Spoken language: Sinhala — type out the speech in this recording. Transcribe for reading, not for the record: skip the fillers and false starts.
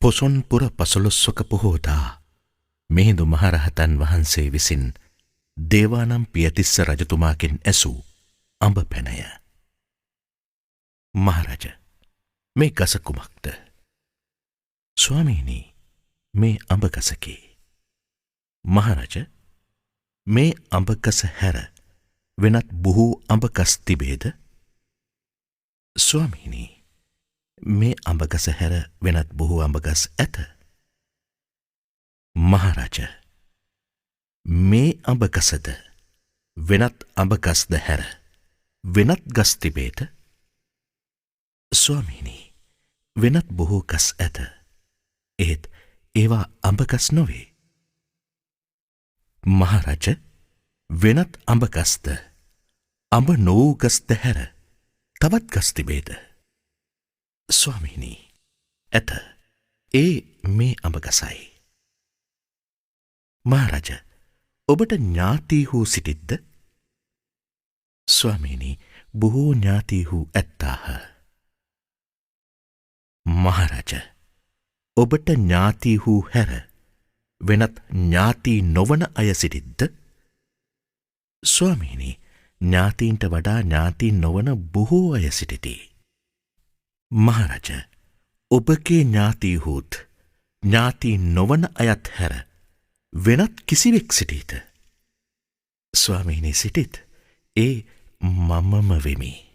පොසොන්පුර පසළොස්වක පොහෝදා මිහිඳු මහරහතන් වහන්සේ විසින් දේවානම් පියතිස්ස රජතුමාගෙන් ඇසූ අඹ පැනය. මහරජ, මේ ගස කුමක්ද? ස්වාමීනි, මේ අඹ ගසකි. මහරජ, මේ අඹ ගස හැර වෙනත් බොහෝ අඹ ගස් තිබේද? ස්වාමීනි, මේ අඹ ගස හැර වෙනත් බොහෝ අඹ ගස් ඇත. මහරජ, මේ අඹ ගසද වෙනත් අඹ ගස්ද හැර වෙනත් ගස් තිබේද? ස්වාමීනි, වෙනත් බොහෝ ගස් ඇත. ඒත් ඒවා අඹ ගස් නොවේ. මහරජ, වෙනත් අඹ ගස්ද අඹ නොවූ ගස්ද හැර තවත් ගස් තිබේද? ස්වාමීනි, ඇත. ඒ මේ අඹ ගසයි. මහරජ, ඔබට ඥාතීහු සිටිද්ද? ස්වාමීනි, බොහෝ ඥාතීහු ඇත්තාහ. මහරජ, ඔබට ඥාතීහු හැර වෙනත් ඥාතී නොවන අය සිටිද්ද? ස්වාමීනි, ඥාතීන්ට වඩා ඥාතී නොවන බොහෝ අය සිටිති. මහරජ, ඔබගේ ඥාතීහුත් ඥාතී නොවන අයත් හැර වෙනත් කිසිවෙක් සිටීද? ස්වාමීනි, සිටිත්. ඒ මමම වෙමි.